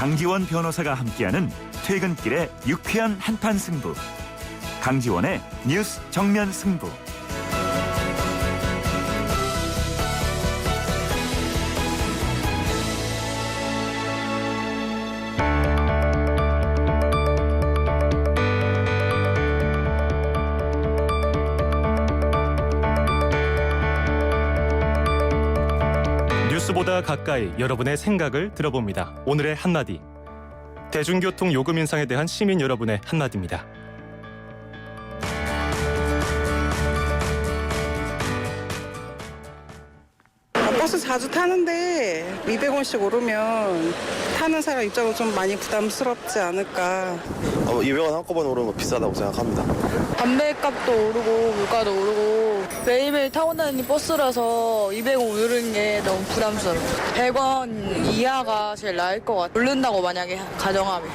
강지원 변호사가 함께하는 퇴근길의 유쾌한 한판 승부. 강지원의 뉴스 정면 승부. 뉴스보다 가까이 여러분의 생각을 들어봅니다. 오늘의 한마디. 대중교통 요금 인상에 대한 시민 여러분의 한마디입니다. 버스 자주 타는데 200원씩 오르면 타는 사람 입장으로 좀 많이 부담스럽지 않을까. 200원 한꺼번에 오르는 거 비싸다고 생각합니다. 담배값도 오르고 물가도 오르고 매일매일 타고 다니는 버스라서 200원 오르는 게 너무 부담스러워. 100원 이하가 제일 나을 것 같아. 오른다고 만약에 가정하면.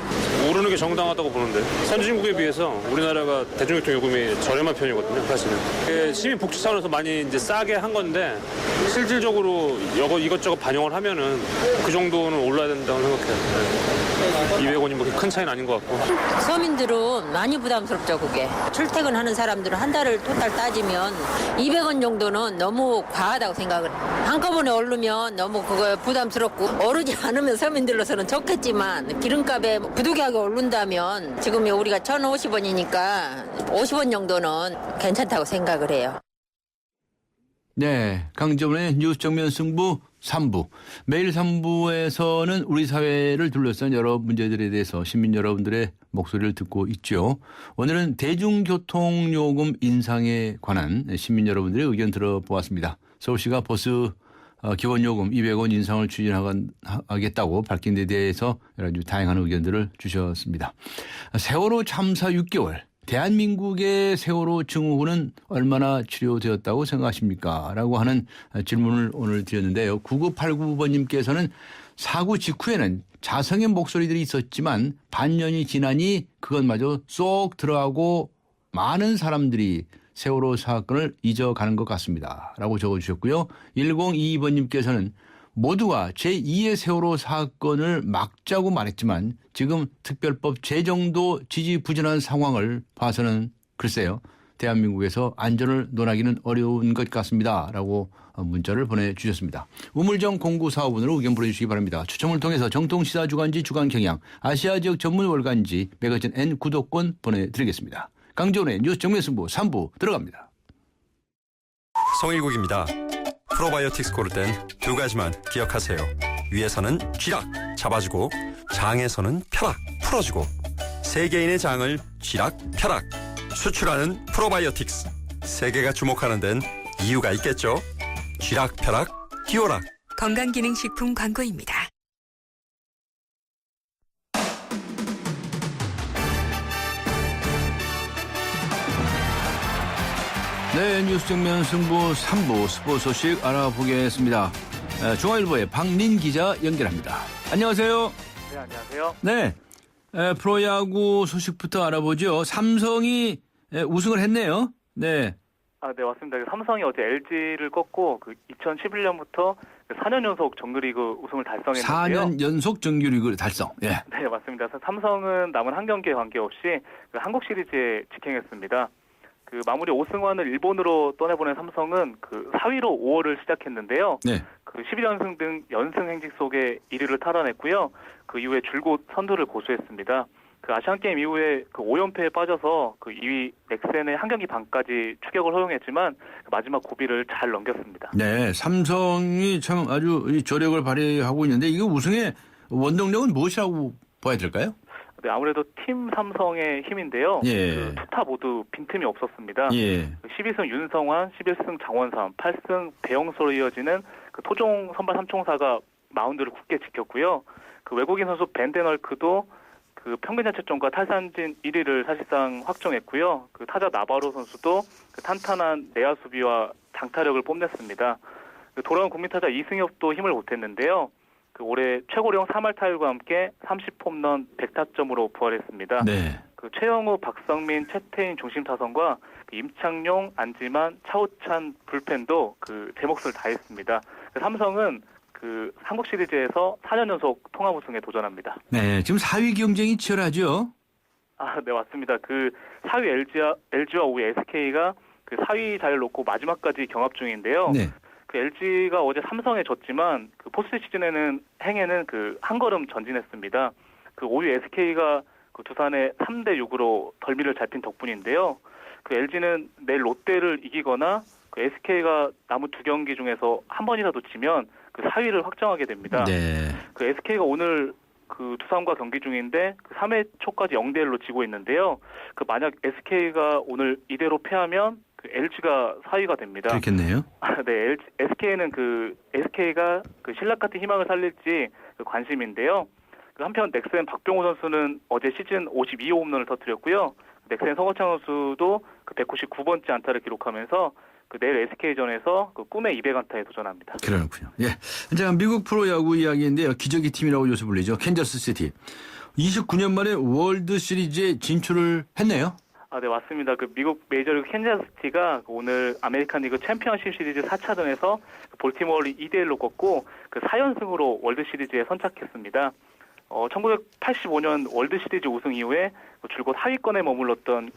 오르는 게 정당하다고 보는데 선진국에 비해서 우리나라가 대중교통 요금이 저렴한 편이거든요. 사실은 시민 복지 차원에서 많이 이제 싸게 한 건데 실질적으로 이것저것 반영을 하면은 그 정도는 올라야 된다고 생각해요. 200원이 뭐 큰 차이는 아닌 것 같고. 서민들은 많이 부담스럽죠. 그게 출퇴근하는 사람들은 한 달을 토탈 따지면 200원 정도는 너무 과하다고 생각을. 한꺼번에 오르면 너무 그거 부담스럽고 오르지 않으면 서민들로서는 좋겠지만 기름값에 부득이하게 오른다면 지금 우리가 1,050원이니까 50원 정도는 괜찮다고 생각을 해요. 네, 강정훈의 뉴스 정면 승부 3부. 매일 3부에서는 우리 사회를 둘러싼 여러 문제들에 대해서 시민 여러분들의 목소리를 듣고 있죠. 오늘은 대중교통요금 인상에 관한 시민 여러분들의 의견 들어보았습니다. 서울시가 버스 기본요금 200원 인상을 추진하겠다고 밝힌 데 대해서 여러 가지 다양한 의견들을 주셨습니다. 세월호 참사 6개월. 대한민국의 세월호 증후군은 얼마나 치료되었다고 생각하십니까? 라고 하는 질문을 오늘 드렸는데요. 9989번님께서는 사고 직후에는 자성의 목소리들이 있었지만 반년이 지나니 그것마저 쏙 들어가고 많은 사람들이 세월호 사건을 잊어가는 것 같습니다. 라고 적어주셨고요. 1022번님께서는 모두가 제2의 세월호 사건을 막자고 말했지만 지금 특별법 제정도 지지부진한 상황을 봐서는 글쎄요. 대한민국에서 안전을 논하기는 어려운 것 같습니다. 라고 문자를 보내주셨습니다. 우물정 0945번으로 의견 보내주시기 바랍니다. 추첨을 통해서 정통시사주간지 주간경향 아시아 지역 전문 월간지 매거진 N 구독권 보내드리겠습니다. 강지원의 뉴스 정면승부 3부 들어갑니다. 송일국입니다. 프로바이오틱스 고를 땐 두 가지만 기억하세요. 위에서는 쥐락 잡아주고 장에서는 펴락 풀어주고 세계인의 장을 쥐락 펴락 수출하는 프로바이오틱스. 세계가 주목하는 데는 이유가 있겠죠. 쥐락 펴락 디오락. 건강기능식품 광고입니다. 네, 뉴스 정면 승부 3부 스포츠 소식 알아보겠습니다. 중앙일보의 박민 기자 연결합니다. 안녕하세요. 네, 안녕하세요. 네, 프로야구 소식부터 알아보죠. 삼성이 우승을 했네요. 네. 네, 맞습니다. 삼성이 어제 LG를 꺾고 2011년부터 4년 연속 정규리그 우승을 달성했는데요. 4년 연속 정규리그 달성. 예. 네, 맞습니다. 삼성은 남은 한 경기에 관계없이 한국 시리즈에 직행했습니다. 마무리 5승환을 일본으로 떠내보낸 삼성은 4위로 5월을 시작했는데요. 네. 11연승 등 연승 행직 속에 1위를 탈환했고요. 그 이후에 줄곧 선두를 고수했습니다. 아시안게임 이후에 5연패에 빠져서 2위 넥센의 한 경기 반까지 추격을 허용했지만 마지막 고비를 잘 넘겼습니다. 네, 삼성이 참 아주 저력을 발휘하고 있는데 이거 우승의 원동력은 무엇이라고 봐야 될까요? 네, 아무래도 팀 삼성의 힘인데요. 예. 투타 모두 빈틈이 없었습니다. 예. 12승 윤성환, 11승 장원삼, 8승 배영수로 이어지는 토종 선발 삼총사가 마운드를 굳게 지켰고요. 외국인 선수 벤데널크도 평균 자책점과 탈삼진 1위를 사실상 확정했고요. 타자 나바로 선수도 탄탄한 내야 수비와 장타력을 뽐냈습니다. 돌아온 국민 타자 이승엽도 힘을 보탰는데요. 올해 최고령 3할 타율과 함께 30홈런 100타점으로 부활했습니다. 네. 최영우, 박성민, 최태인 중심 타선과 임창용, 안지만, 차우찬 불펜도 제 몫을 다했습니다. 삼성은 그 한국 시리즈에서 4년 연속 통합 우승에 도전합니다. 네, 지금 4위 경쟁이 치열하죠? 네, 맞습니다. 그 4위 LG와 5위 SK가 그 4위 자리를 놓고 마지막까지 경합 중인데요. 네. 그 LG가 어제 삼성에 졌지만 그 포스트 시즌에는 행에는 그 한 걸음 전진했습니다. 그 5위 SK가 그 두산에 3대6으로 덜미를 잘 핀 덕분인데요. 그 LG는 내일 롯데를 이기거나 그 SK가 남은 2경기 중에서 한 번이라도 지면 그 4위를 확정하게 됩니다. 네. 그 SK가 오늘 그 두산과 경기 중인데 그 3회 초까지 0대1로 지고 있는데요. 그 만약 SK가 오늘 이대로 패하면 그 LG가 4위가 됩니다. 그렇겠네요. 네, SK는 그 SK가 그 신락 같은 희망을 살릴지 그 관심인데요. 그 한편 넥센 박병호 선수는 어제 시즌 52호 홈런을 터뜨렸고요. 넥센 성호창 선수도 그 199번째 안타를 기록하면서 그 내일 SK전에서 그 꿈의 200안타에 도전합니다. 그렇군요. 예. 자, 미국 프로야구 이야기인데요. 기적의 팀이라고 요새 불리죠. 캔자스 시티. 29년 만에 월드 시리즈에 진출을 했네요. 네, 맞습니다. 그 미국 메이저리그 캔자스시티가 오늘 아메리칸 리그 챔피언십 시리즈 4차전에서 볼티모어를 2대1로 꺾고 그 4연승으로 월드 시리즈에 선착했습니다. 1985년 월드 시리즈 우승 이후에 줄곧 하위권에 머물렀던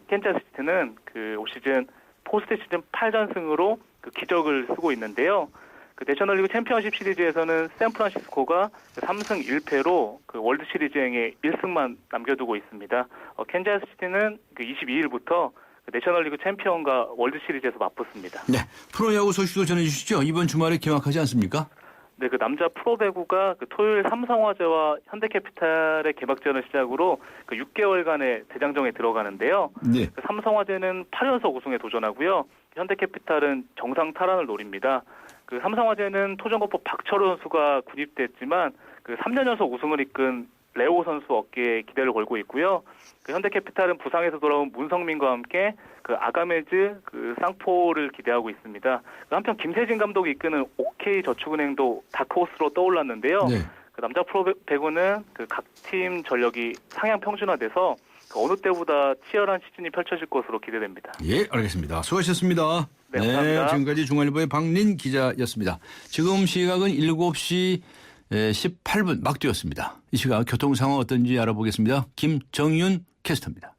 캔자스시티는 그 올 시즌 포스트 시즌 8전승으로 그 기적을 쓰고 있는데요. 그 내셔널리그 챔피언십 시리즈에서는 샌프란시스코가 3승 1패로 그 월드 시리즈행에 1승만 남겨두고 있습니다. 캔자스시티는 그 22일부터 그 내셔널리그 챔피언과 월드 시리즈에서 맞붙습니다. 네, 프로야구 소식도 전해주시죠. 이번 주말에 개막하지 않습니까? 네, 그 남자 프로배구가 그 토요일 삼성화재와 현대캐피탈의 개막전을 시작으로 그 6개월간의 대장정에 들어가는데요. 네. 그 삼성화재는 8연속 우승에 도전하고요. 현대캐피탈은 정상 탈환을 노립니다. 그 삼성화재는 토종거포 박철호 선수가 군입됐지만 그 3년 연속 우승을 이끈 레오 선수 어깨에 기대를 걸고 있고요. 그 현대캐피탈은 부상에서 돌아온 문성민과 함께 그 아가메즈 그 쌍포를 기대하고 있습니다. 그 한편 김세진 감독이 이끄는 OK저축은행도 다크호스로 떠올랐는데요. 네. 그 남자 프로배구는 그 각 팀 전력이 상향 평준화돼서 그 어느 때보다 치열한 시즌이 펼쳐질 것으로 기대됩니다. 예, 알겠습니다. 수고하셨습니다. 네, 감사합니다. 지금까지 중앙일보의 박린 기자였습니다. 지금 시각은 7시 18분 막 뛰었습니다. 이 시각 교통 상황 어떤지 알아보겠습니다. 김정윤 캐스터입니다.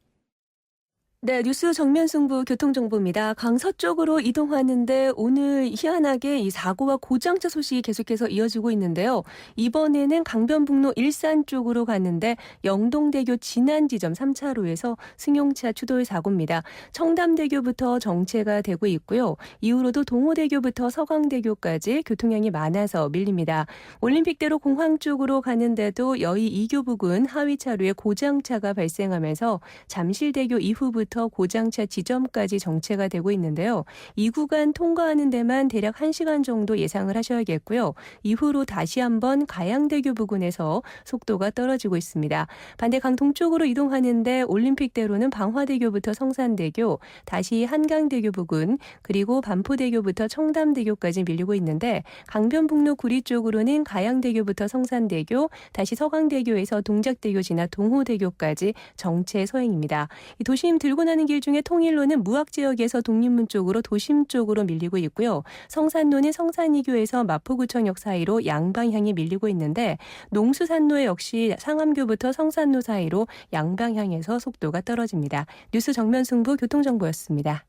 네, 뉴스 정면 승부 교통정보입니다. 강서쪽으로 이동하는데 오늘 희한하게 이 사고와 고장차 소식이 계속해서 이어지고 있는데요. 이번에는 강변북로 일산 쪽으로 갔는데 영동대교 진안 지점 3차로에서 승용차 추돌 사고입니다. 청담대교부터 정체가 되고 있고요. 이후로도 동호대교부터 서강대교까지 교통량이 많아서 밀립니다. 올림픽대로 공항 쪽으로 가는데도 여의 2교 부근 하위 차로에 고장차가 발생하면서 잠실대교 이후부터 고장차 지점까지 정체가 되고 있는데요. 이 구간 통과하는 데만 대략 1시간 정도 예상을 하셔야겠고요. 이후로 다시 한번 가양대교 부근에서 속도가 떨어지고 있습니다. 반대 강동쪽으로 이동하는데 올림픽대로는 방화대교부터 성산대교, 다시 한강대교 부근, 그리고 반포대교부터 청담대교까지 밀리고 있는데 강변북로 구리 쪽으로는 가양대교부터 성산대교, 다시 서강대교에서 동작대교 지나 동호대교까지 정체 서행입니다. 이 도심 들고 나는 길 중에 통일로는 무학지역에서 독립문 쪽으로 도심 쪽으로 밀리고 있고요. 성산로는 성산이교에서 마포구청역 사이로 양방향이 밀리고 있는데 농수산로에 역시 상암교부터 성산로 사이로 양방향에서 속도가 떨어집니다. 뉴스 정면 승부 교통정보였습니다.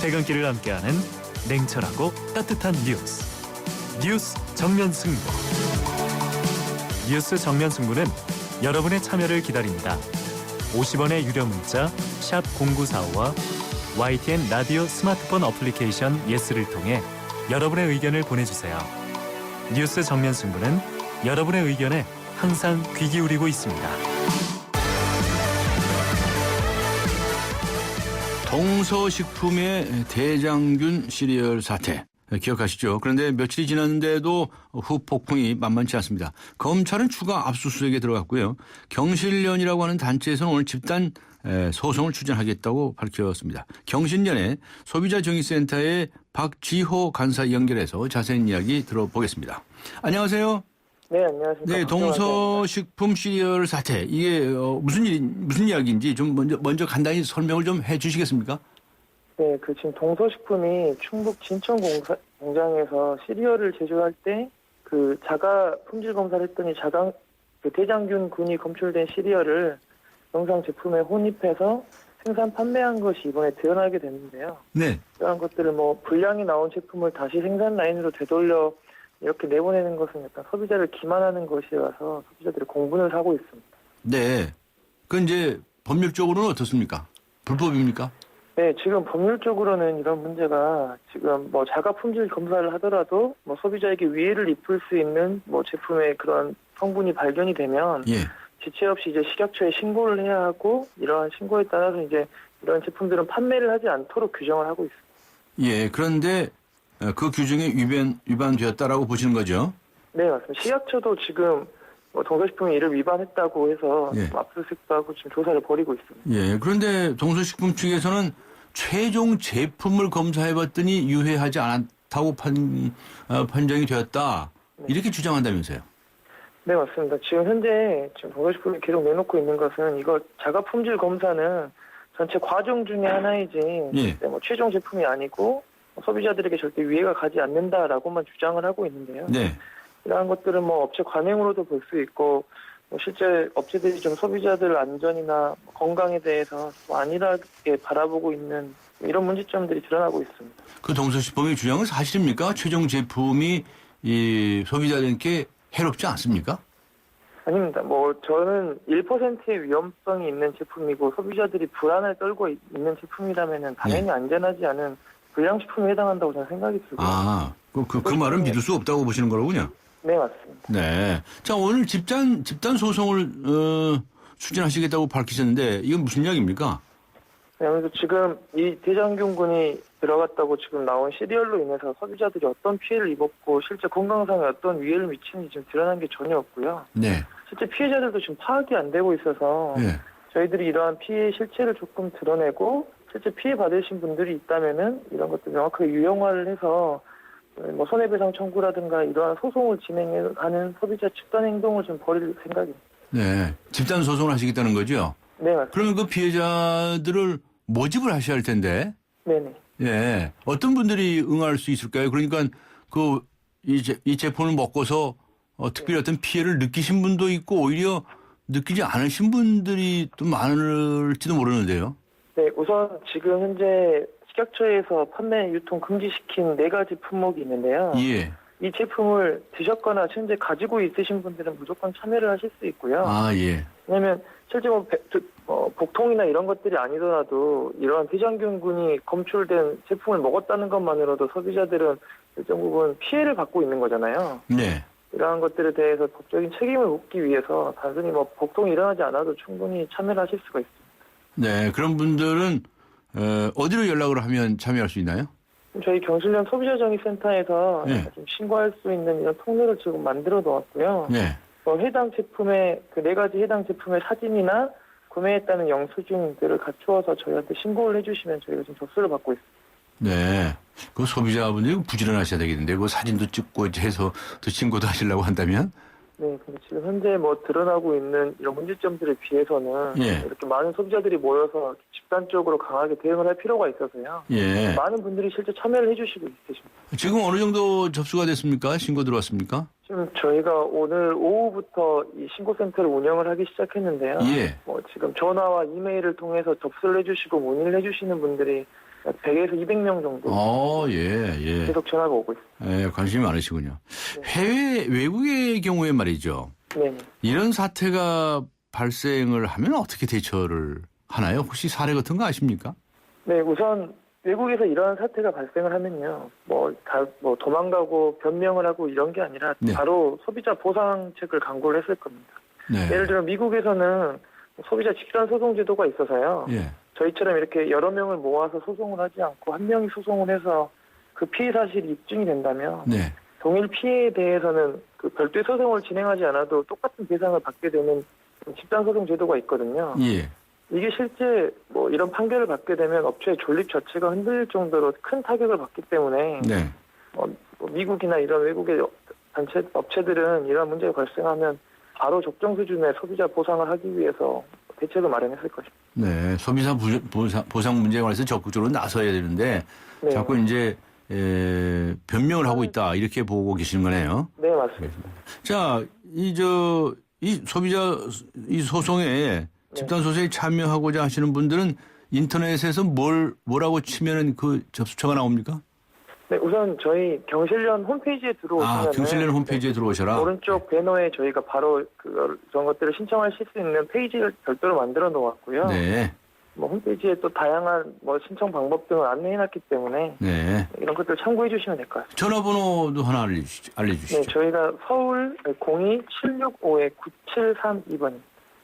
퇴근길을 함께하는 냉철하고 따뜻한 뉴스 정면 승부. 뉴스 정면 승부는 여러분의 참여를 기다립니다. 50원의 유료 문자 샵 0945와 YTN 라디오 스마트폰 어플리케이션 예스를 통해 여러분의 의견을 보내주세요. 뉴스 정면 승부는 여러분의 의견에 항상 귀 기울이고 있습니다. 동서식품의 대장균 시리얼 사태 기억하시죠? 그런데 며칠이 지났는데도 후폭풍이 만만치 않습니다. 검찰은 추가 압수수색에 들어갔고요. 경실련이라고 하는 단체에서는 오늘 집단 소송을 추진하겠다고 밝혔습니다. 경실련의 소비자정의센터의 박지호 간사 연결해서 자세한 이야기 들어보겠습니다. 안녕하세요. 네, 안녕하십니까. 네, 동서식품 시리얼 사태 이게 무슨 이야기인지 좀 먼저 간단히 설명을 좀 해주시겠습니까? 네, 그 지금 동서식품이 충북 진천 공장에서 시리얼을 제조할 때 그 자가 품질 검사를 했더니 그 대장균 균이 검출된 시리얼을 영상 제품에 혼입해서 생산 판매한 것이 이번에 드러나게 됐는데요. 네. 이러한 것들을 뭐 불량이 나온 제품을 다시 생산 라인으로 되돌려 이렇게 내보내는 것은 약간 소비자를 기만하는 것이라서 소비자들이 공분을 사고 있습니다. 네. 그 이제 법률적으로는 어떻습니까? 불법입니까? 네, 지금 법률적으로는 이런 문제가 지금 뭐 자가 품질 검사를 하더라도 뭐 소비자에게 위해를 입힐 수 있는 뭐 제품의 그런 성분이 발견이 되면 예. 지체 없이 이제 식약처에 신고를 해야 하고 이러한 신고에 따라서 이제 이런 제품들은 판매를 하지 않도록 규정을 하고 있습니다. 예. 그런데 그 규정에 위반되었다라고 보시는 거죠? 네, 맞습니다. 식약처도 지금 뭐 동서식품이 이를 위반했다고 해서 예. 압수수색도 하고 지금 조사를 벌이고 있습니다. 예. 그런데 동서식품 측에서는 최종 제품을 검사해봤더니 유해하지 않았다고 판정이 되었다. 이렇게 주장한다면서요? 네, 맞습니다. 지금 현재 동서식품이 계속 내놓고 있는 것은 이거 자가 품질 검사는 전체 과정 중에 하나이지 예. 뭐 최종 제품이 아니고 소비자들에게 절대 위해가 가지 않는다라고만 주장을 하고 있는데요. 네. 이러한 것들은 뭐 업체 관행으로도 볼 수 있고 뭐 실제 업체들이 좀 소비자들 안전이나 건강에 대해서 안일하게 바라보고 있는 이런 문제점들이 드러나고 있습니다. 그 동서식품의 주장은 사실입니까? 최종 제품이 이 소비자들께 해롭지 않습니까? 아닙니다. 뭐 저는 1%의 위험성이 있는 제품이고 소비자들이 불안을 떨고 있는 제품이라면은 당연히 안전하지 않은 불량식품에 해당한다고 저는 생각이 들고요. 아, 그 말은 믿을 수 없다고 보시는 거로군요. 네, 맞습니다. 네. 자, 오늘 집단 소송을 추진하시겠다고 밝히셨는데 이건 무슨 이야기입니까? 네, 그래서 지금 이 대장균군이 들어갔다고 지금 나온 시리얼로 인해서 소비자들이 어떤 피해를 입었고 실제 건강상에 어떤 위해를 미치는지 지금 드러난 게 전혀 없고요. 네. 실제 피해자들도 지금 파악이 안 되고 있어서 네. 저희들이 이러한 피해 실체를 조금 드러내고 실제 피해 받으신 분들이 있다면은 이런 것들 명확하게 유형화를 해서 뭐 손해배상 청구라든가 이러한 소송을 진행하는 소비자 집단 행동을 좀 벌일 생각입니다. 네. 집단 소송을 하시겠다는 거죠? 네, 맞습니다. 그러면 그 피해자들을 모집을 하셔야 할 텐데. 네네. 예. 어떤 분들이 응할 수 있을까요? 그러니까 이 제품을 먹고서 특별히 어떤 피해를 느끼신 분도 있고 오히려 느끼지 않으신 분들이 또 많을지도 모르는데요. 네, 우선 지금 현재 식약처에서 판매 유통 금지시킨 4가지 품목이 있는데요. 예. 이 제품을 드셨거나 현재 가지고 있으신 분들은 무조건 참여를 하실 수 있고요. 아, 예. 왜냐하면 실제 복통이나 이런 것들이 아니더라도 이러한 대장균군이 검출된 제품을 먹었다는 것만으로도 소비자들은 일정 부분 피해를 받고 있는 거잖아요. 네. 이러한 것들에 대해서 법적인 책임을 묻기 위해서 단순히 뭐 복통이 일어나지 않아도 충분히 참여를 하실 수가 있습니다. 네. 그런 분들은 어디로 연락을 하면 참여할 수 있나요? 저희 경실련 소비자정의센터에서 네. 좀 신고할 수 있는 이런 통로를 지금 만들어 놓았고요. 네. 해당 제품의 그 4가지 해당 제품의 사진이나 구매했다는 영수증들을 갖추어서 저희한테 신고를 해주시면 저희가 지금 접수를 받고 있습니다. 네. 그 소비자분들이 부지런하셔야 되겠는데 그 사진도 찍고 해서 또 신고도 하시려고 한다면? 네, 근데 지금 현재 뭐 드러나고 있는 이런 문제점들에 비해서는 예. 이렇게 많은 소비자들이 모여서 집단적으로 강하게 대응을 할 필요가 있어서요. 예. 많은 분들이 실제 참여를 해주시고 있으십니다. 지금 어느 정도 접수가 됐습니까? 신고 들어왔습니까? 지금 저희가 오늘 오후부터 이 신고센터를 운영을 하기 시작했는데요. 예. 지금 전화와 이메일을 통해서 접수를 해주시고 문의를 해주시는 분들이 100에서 200명 정도 예. 계속 전화가 오고 있습니다. 예, 관심이 많으시군요. 외국의 경우에 말이죠. 네. 이런 사태가 발생을 하면 어떻게 대처를 하나요? 혹시 사례 같은 거 아십니까? 네, 우선 외국에서 이러한 사태가 발생을 하면요, 도망가고 변명을 하고 이런 게 아니라 네. 바로 소비자 보상책을 강구를 했을 겁니다. 네. 예를 들어 미국에서는 소비자 집단 소송 제도가 있어서요. 예. 저희처럼 이렇게 여러 명을 모아서 소송을 하지 않고 한 명이 소송을 해서 그 피해 사실이 입증이 된다면 네. 동일 피해에 대해서는 그 별도의 소송을 진행하지 않아도 똑같은 배상을 받게 되는 집단 소송 제도가 있거든요. 예. 이게 실제 뭐 이런 판결을 받게 되면 업체의 존립 자체가 흔들릴 정도로 큰 타격을 받기 때문에 네. 미국이나 이런 외국의 업체들은 이런 문제가 발생하면 바로 적정 수준의 소비자 보상을 하기 위해서 대책을 마련했을 것입니다. 네, 소비자 보상 문제에 관해서 적극적으로 나서야 되는데 네. 자꾸 이제 변명을 하고 있다 이렇게 보고 계시는 거네요. 네, 맞습니다. 자, 이 소비자 이 소송에 집단 소송에 참여하고자 하시는 분들은 인터넷에서 뭐라고 치면은 그 접수처가 나옵니까? 네, 우선 저희 경실련 홈페이지에 들어오시면 경실련 홈페이지에 들어오셔라. 오른쪽 배너에 저희가 바로 그런 것들을 신청하실 수 있는 페이지를 별도로 만들어 놓았고요. 네. 뭐 홈페이지에 또 다양한 뭐 신청 방법 등을 안내해놨기 때문에 네. 이런 것들 을 참고해 주시면 될 것 같습니다. 전화번호도 하나 알려주시죠. 네, 저희가 서울 02-765-9732번입니다.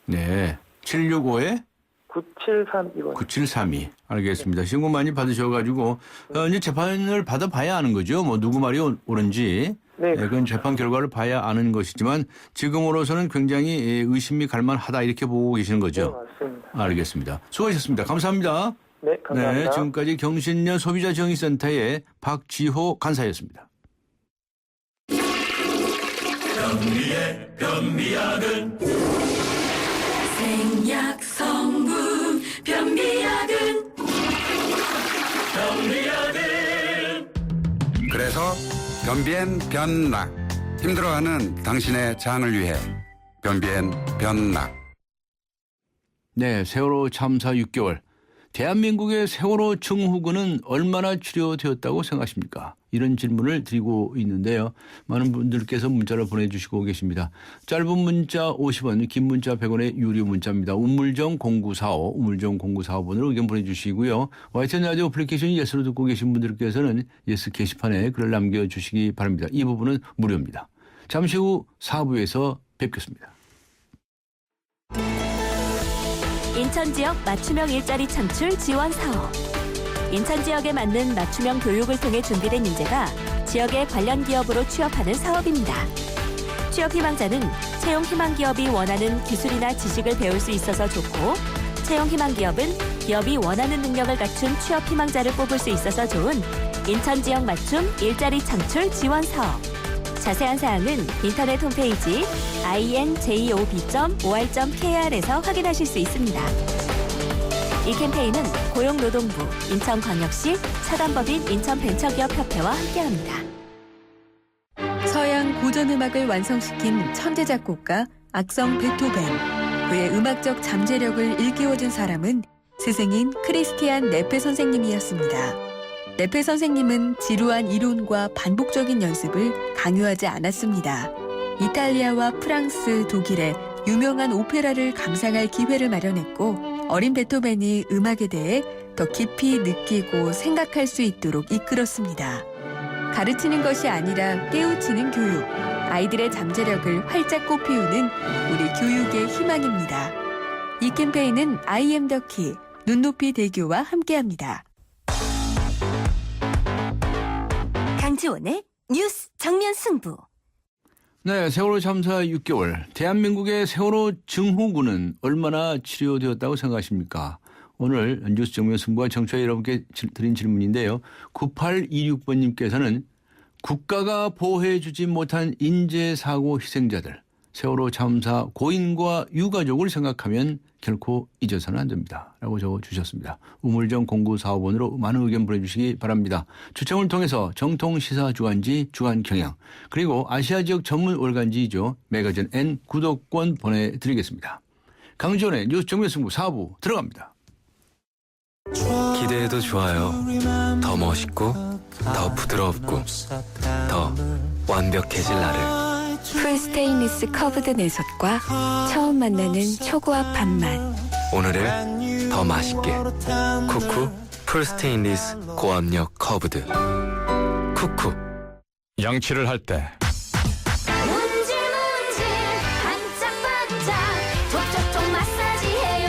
네. 765에 9732번. 9732. 알겠습니다. 신고 많이 받으셔가지고 이제 재판을 받아봐야 아는 거죠. 뭐 누구 말이 옳은지. 네. 그건 재판 결과를 봐야 아는 것이지만 지금으로서는 굉장히 의심이 갈만하다 이렇게 보고 계시는 거죠. 네, 맞습니다. 알겠습니다. 수고하셨습니다. 감사합니다. 네, 감사합니다. 네, 지금까지 경신련 소비자정의센터의 박지호 간사였습니다. 변비약은 생약 성분 변비약은 그래서 변비엔 변락 힘들어하는 당신의 장을 위해 변비엔 변락. 네, 세월호 참사 6개월. 대한민국의 세월호 증후군은 얼마나 치료되었다고 생각하십니까? 이런 질문을 드리고 있는데요. 많은 분들께서 문자를 보내주시고 계십니다. 짧은 문자 50원, 긴 문자 100원의 유료 문자입니다. 우물정 0945, 우물정 0945번으로 의견 보내주시고요. YTN 라디오 어플리케이션 예스로 듣고 계신 분들께서는 예스 게시판에 글을 남겨주시기 바랍니다. 이 부분은 무료입니다. 잠시 후 4부에서 뵙겠습니다. 인천 지역 맞춤형 일자리 창출 지원 사업. 인천 지역에 맞는 맞춤형 교육을 통해 준비된 인재가 지역의 관련 기업으로 취업하는 사업입니다. 취업 희망자는 채용 희망 기업이 원하는 기술이나 지식을 배울 수 있어서 좋고, 채용 희망 기업은 기업이 원하는 능력을 갖춘 취업 희망자를 뽑을 수 있어서 좋은 인천 지역 맞춤 일자리 창출 지원 사업. 자세한 사항은 인터넷 홈페이지 injob.or.kr에서 확인하실 수 있습니다. 이 캠페인은 고용노동부, 인천광역시, 사단법인 인천벤처기업협회와 함께합니다. 서양 고전음악을 완성시킨 천재 작곡가 악성 베토벤. 그의 음악적 잠재력을 일깨워준 사람은 스승인 크리스티안 네페 선생님이었습니다. 네페 선생님은 지루한 이론과 반복적인 연습을 강요하지 않았습니다. 이탈리아와 프랑스, 독일의 유명한 오페라를 감상할 기회를 마련했고, 어린 베토벤이 음악에 대해 더 깊이 느끼고 생각할 수 있도록 이끌었습니다. 가르치는 것이 아니라 깨우치는 교육, 아이들의 잠재력을 활짝 꽃피우는 우리 교육의 희망입니다. 이 캠페인은 I am the key, 눈높이 대교와 함께합니다. 강지원의 뉴스 정면 승부. 네, 세월호 참사 6개월. 대한민국의 세월호 증후군은 얼마나 치료되었다고 생각하십니까? 오늘 뉴스 정면 승부와 청취자 여러분께 드린 질문인데요. 9826번님께서는 국가가 보호해주지 못한 인재사고 희생자들, 세월호 참사 고인과 유가족을 생각하면 결코 잊어서는 안 됩니다. 라고 적어주셨습니다. 우물정 0945번으로 많은 의견 보내주시기 바랍니다. 추첨을 통해서 정통 시사 주간지 주간경향, 그리고 아시아 지역 전문 월간지이죠. 매거진 N 구독권 보내드리겠습니다. 강지원의 뉴스 정면 승부 4부 들어갑니다. 기대해도 좋아요. 더 멋있고 더 부드럽고 더 완벽해질 나를. 풀스테인리스 커브드 내솥과 처음 만나는 초고압 밥맛. 오늘을 더 맛있게. 쿠쿠 풀스테인리스 고압력 커브드. 쿠쿠. 양치를 할 때 문질문질 반짝반짝 톡톡톡 마사지해요.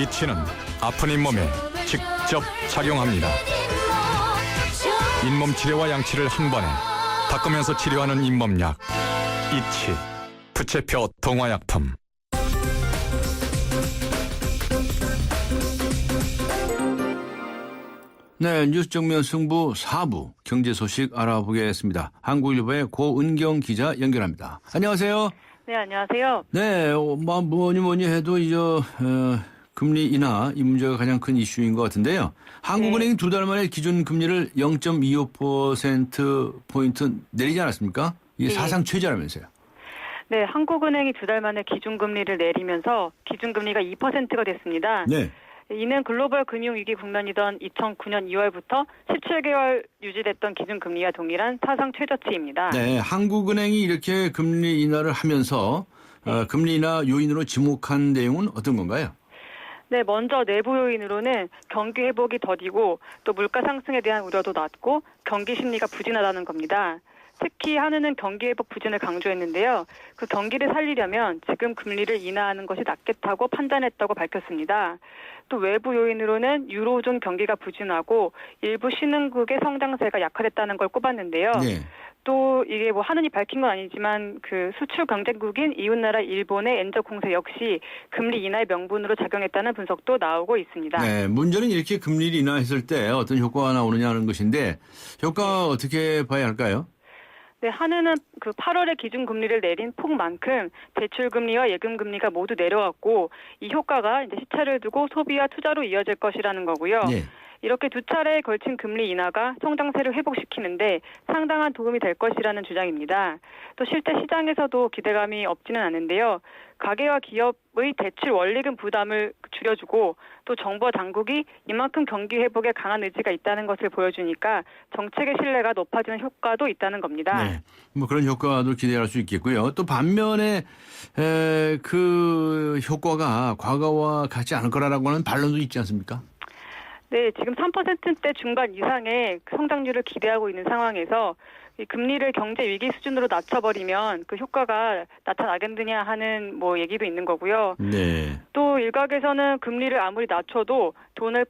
이 치는 아픈 잇몸에 직접 작용합니다. 잇몸 치료와 양치를 한 번에 닦으면서 치료하는 잇몸약 이치 부채표 동화약품. 네, 뉴스 정면 승부 4부 경제 소식 알아보겠습니다. 한국일보의 고은경 기자 연결합니다. 안녕하세요. 네, 안녕하세요. 네, 뭐니 해도 이제 금리 인하 이 문제가 가장 큰 이슈인 것 같은데요. 한국은행이 2달 만에 기준 금리를 0.25%포인트 내리지 않았습니까? 이게 네. 사상 최저라면서요. 네, 한국은행이 2달 만에 기준금리를 내리면서 기준금리가 2%가 됐습니다. 네. 이는 글로벌 금융위기 국면이던 2009년 2월부터 17개월 유지됐던 기준금리와 동일한 사상 최저치입니다. 네, 한국은행이 이렇게 금리 인하를 하면서 금리 인하 요인으로 지목한 내용은 어떤 건가요? 네, 먼저 내부 요인으로는 경기 회복이 더디고 또 물가 상승에 대한 우려도 낮고 경기 심리가 부진하다는 겁니다. 특히 한은은 경기 회복 부진을 강조했는데요. 그 경기를 살리려면 지금 금리를 인하하는 것이 낫겠다고 판단했다고 밝혔습니다. 또 외부 요인으로는 유로존 경기가 부진하고 일부 신흥국의 성장세가 약화됐다는 걸 꼽았는데요. 네. 또 이게 뭐 한은이 밝힌 건 아니지만 그 수출 경쟁국인 이웃나라 일본의 엔저 공세 역시 금리 인하의 명분으로 작용했다는 분석도 나오고 있습니다. 네, 문제는 이렇게 금리를 인하했을 때 어떤 효과가 나오느냐 하는 것인데 효과 어떻게 봐야 할까요? 네, 한은은 그 8월에 기준금리를 내린 폭만큼 대출금리와 예금금리가 모두 내려왔고 이 효과가 이제 시차를 두고 소비와 투자로 이어질 것이라는 거고요. 네. 이렇게 두 차례에 걸친 금리 인하가 성장세를 회복시키는데 상당한 도움이 될 것이라는 주장입니다. 또 실제 시장에서도 기대감이 없지는 않은데요. 가계와 기업의 대출 원리금 부담을 줄여주고 또 정부와 당국이 이만큼 경기 회복에 강한 의지가 있다는 것을 보여주니까 정책의 신뢰가 높아지는 효과도 있다는 겁니다. 네, 뭐 그런 효과도 기대할 수 있겠고요. 또 반면에 그 효과가 과거와 같지 않을 거라고 하는 반론도 있지 않습니까? 네, 지금 3%대 중반 이상의 성장률을 기대하고 있는 상황에서 이 금리를 경제 위기 수준으로 낮춰버리면 그 효과가 나타나겠느냐 하는 뭐 얘기도 있는 거고요. 네. 또 일각에서는 금리를 아무리 낮춰서 돈을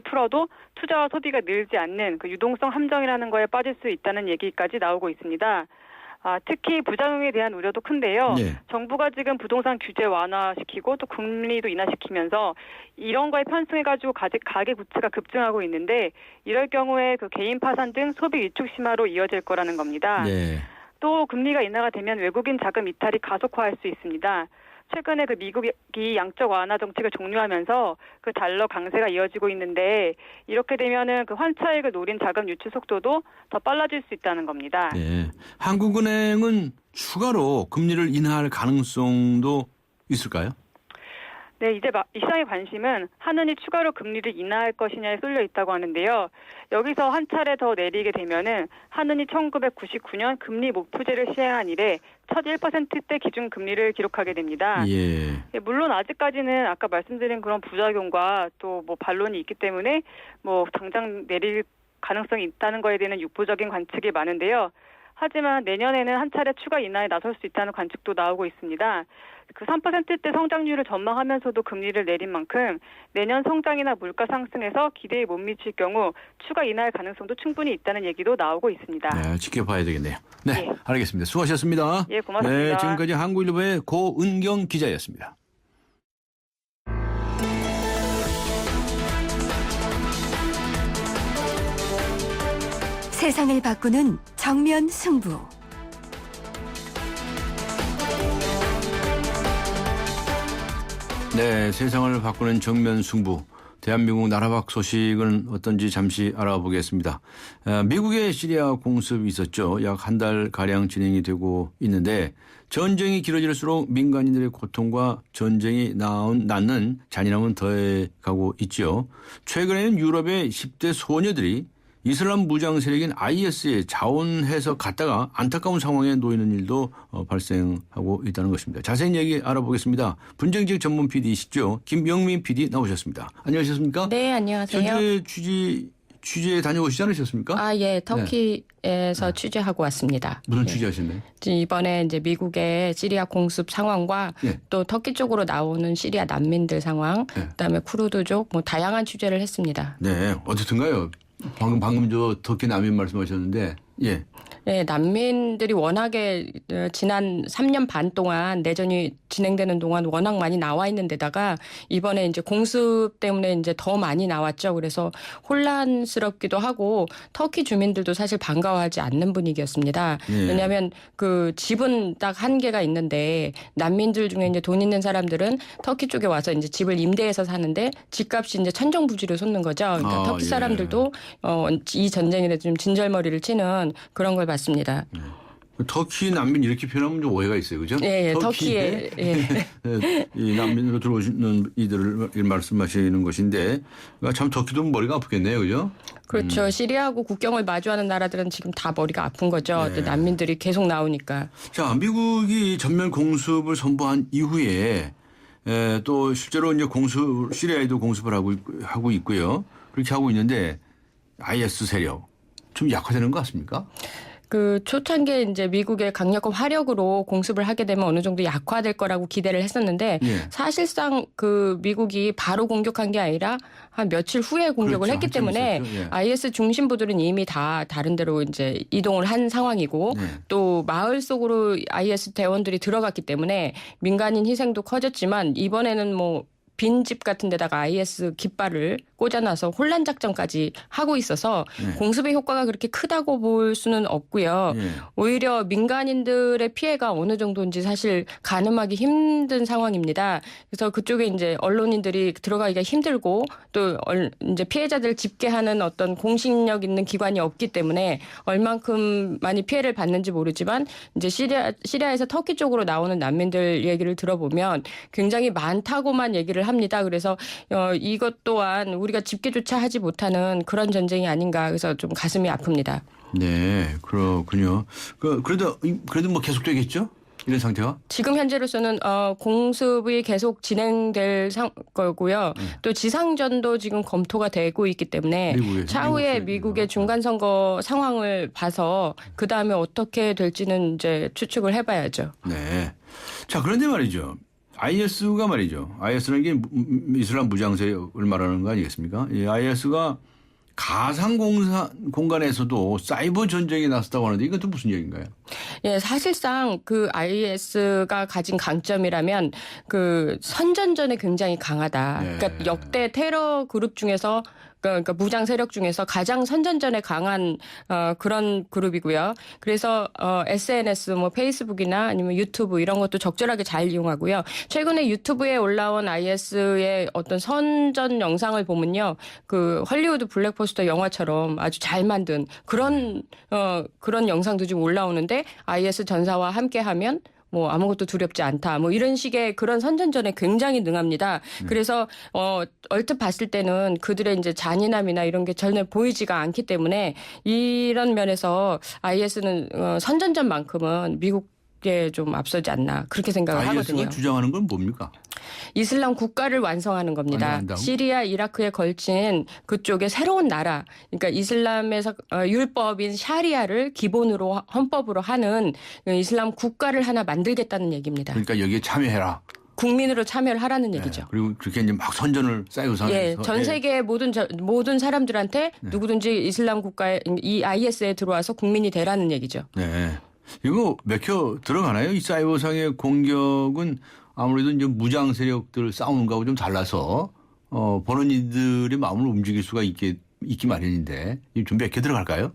풀어도 투자와 소비가 늘지 않는 그 유동성 함정이라는 거에 빠질 수 있다는 얘기까지 나오고 있습니다. 특히 부작용에 대한 우려도 큰데요. 네. 정부가 지금 부동산 규제 완화시키고 또 금리도 인하시키면서 이런 거에 편승해가지고 가계 부채가 급증하고 있는데 이럴 경우에 그 개인 파산 등 소비 위축 심화로 이어질 거라는 겁니다. 네. 또 금리가 인하가 되면 외국인 자금 이탈이 가속화할 수 있습니다. 최근에 그 미국이 양적 완화 정책을 종료하면서 그 달러 강세가 이어지고 있는데 이렇게 되면은 그 환차익을 노린 자금 유출 속도도 더 빨라질 수 있다는 겁니다. 네. 한국은행은 추가로 금리를 인하할 가능성도 있을까요? 네, 이제 이 시장의 관심은 한은이 추가로 금리를 인하할 것이냐에 쏠려 있다고 하는데요. 여기서 한 차례 더 내리게 되면은 한은이 1999년 금리 목표제를 시행한 이래 첫 1%대 기준 금리를 기록하게 됩니다. 예. 물론 아직까지는 아까 말씀드린 그런 부작용과 또 뭐 반론이 있기 때문에 뭐 당장 내릴 가능성이 있다는 거에 대한 육부적인 관측이 많은데요. 하지만 내년에는 한 차례 추가 인하에 나설 수 있다는 관측도 나오고 있습니다. 그 3%대 성장률을 전망하면서도 금리를 내린 만큼 내년 성장이나 물가 상승에서 기대에 못 미칠 경우 추가 인하할 가능성도 충분히 있다는 얘기도 나오고 있습니다. 네, 지켜봐야 되겠네요. 네, 예. 알겠습니다. 수고하셨습니다. 예, 고맙습니다. 네, 지금까지 한국일보의 고은경 기자였습니다. 세상을 바꾸는 정면 승부. 네, 세상을 바꾸는 정면 승부. 대한민국 나라밖 소식은 어떤지 잠시 알아보겠습니다. 미국의 시리아 공습이 있었죠. 약 한 달가량 진행이 되고 있는데 전쟁이 길어질수록 민간인들의 고통과 전쟁이 낳는 잔인함은 더해가고 있죠. 최근에는 유럽의 10대 소녀들이 이슬람 무장 세력인 IS에 자원해서 갔다가 안타까운 상황에 놓이는 일도 발생하고 있다는 것입니다. 자세한 얘기 알아보겠습니다. 분쟁지역 전문 PD이시죠. 김영민 PD 나오셨습니다. 안녕하셨습니까? 네, 안녕하세요. 현재 취재 다녀오시지 않으셨습니까? 예, 터키에서 취재하고 왔습니다. 무슨 네. 취재하셨나요? 이번에 이제 미국의 시리아 공습 상황과 또 터키 쪽으로 나오는 시리아 난민들 상황, 그다음에 쿠르드족 뭐 다양한 취재를 했습니다. 네, 어떻든가요? 방금 저 터키 난민 말씀하셨는데, 예. 네, 난민들이 워낙에 지난 3년 반 동안 내전이 진행되는 동안 워낙 많이 나와 있는 데다가 이번에 이제 공습 때문에 이제 더 많이 나왔죠. 그래서 혼란스럽기도 하고 터키 주민들도 사실 반가워하지 않는 분위기였습니다. 예. 왜냐하면 그 집은 딱 한 개가 있는데 난민들 중에 이제 돈 있는 사람들은 터키 쪽에 와서 이제 집을 임대해서 사는데 집값이 이제 천정부지로 솟는 거죠. 그러니까 터키 사람들도 이 전쟁에 대해서 좀 진절머리를 치는 그런 걸 봤습니다. 터키 난민 이렇게 표현하면 좀 오해가 있어요, 그죠? 예, 터키에 이 난민으로 들어오시는 이들을 말씀하시는 것인데, 참 터키도 머리가 아프겠네요, 그죠? 그렇죠. 시리아하고 국경을 마주하는 나라들은 지금 다 머리가 아픈 거죠. 네. 난민들이 계속 나오니까. 자, 미국이 전면 공습을 선포한 이후에 또 실제로 이제 시리아에도 공습을 하고 있고요. 그렇게 하고 있는데 IS 세력 좀 약화되는 것 같습니까? 그 초창기에 이제 미국의 강력한 화력으로 공습을 하게 되면 어느 정도 약화될 거라고 기대를 했었는데 사실상 그 미국이 바로 공격한 게 아니라 한 며칠 후에 공격을 했기 때문에 IS 중심부들은 이미 다 다른 데로 이제 이동을 한 상황이고 또 마을 속으로 IS 대원들이 들어갔기 때문에 민간인 희생도 커졌지만 이번에는 뭐 빈집 같은 데다가 IS 깃발을 꽂아놔서 혼란 작전까지 하고 있어서 공습의 효과가 그렇게 크다고 볼 수는 없고요. 오히려 민간인들의 피해가 어느 정도인지 사실 가늠하기 힘든 상황입니다. 그래서 그쪽에 이제 언론인들이 들어가기가 힘들고 또 이제 피해자들 집계하는 어떤 공신력 있는 기관이 없기 때문에 얼만큼 많이 피해를 받는지 모르지만 이제 시리아에서 터키 쪽으로 나오는 난민들 얘기를 들어보면 굉장히 많다고만 얘기를 합니다. 그래서 이것 또한 우리가 집계조차 하지 못하는 그런 전쟁이 아닌가 그래서 좀 가슴이 아픕니다. 네, 그렇군요. 그래도 뭐 계속되겠죠? 이런 상태가? 지금 현재로서는 공습이 계속 진행될 거고요. 또 지상전도 지금 검토가 되고 있기 때문에 차후에 미국의 중간선거 상황을 봐서 그다음에 어떻게 될지는 이제 추측을 해봐야죠. 네. 자, 그런데 말이죠. IS가 말이죠. IS라는 게 이슬람 무장세력을 말하는 거 아니겠습니까? 이 IS가 가상 공간에서도 사이버 전쟁에 나섰다고 하는데 이건 또 무슨 얘기인가요? 예, 사실상 그 IS가 가진 강점이라면 그 선전전에 굉장히 강하다. 그러니까 역대 테러 그룹 중에서 그러니까 무장 세력 중에서 가장 선전전에 강한 그런 그룹이고요. 그래서 SNS 뭐 페이스북이나 아니면 유튜브 이런 것도 적절하게 잘 이용하고요. 최근에 유튜브에 올라온 IS의 어떤 선전 영상을 보면요. 그 헐리우드 블랙포스터 영화처럼 아주 잘 만든 그런 영상도 지금 올라오는데 IS 전사와 함께하면 뭐 아무것도 두렵지 않다. 뭐 이런 식의 그런 선전전에 굉장히 능합니다. 그래서 얼핏 봤을 때는 그들의 이제 잔인함이나 이런 게 전혀 보이지가 않기 때문에 이런 면에서 IS는 선전전만큼은 미국에 좀 앞서지 않나 그렇게 생각을 하거든요. IS가 주장하는 건 뭡니까? 이슬람 국가를 완성하는 겁니다. 시리아, 이라크에 걸친 그쪽의 새로운 나라. 그러니까 이슬람에서 율법인 샤리아를 기본으로 헌법으로 하는 이슬람 국가를 하나 만들겠다는 얘기입니다. 그러니까 여기에 참여해라. 국민으로 참여를 하라는 얘기죠. 그리고 그렇게 이제 막 선전을 쌓여서 전 세계의 모든 사람들한테 누구든지 이슬람 국가에 이 IS에 들어와서 국민이 되라는 얘기죠. 네. 이거 맥혀 들어가나요? 이 사이버상의 공격은 아무래도 이제 무장 세력들 싸우는 거하고 좀 달라서 보는 이들의 마음을 움직일 수가 있기 마련인데 좀 맥혀 들어갈까요?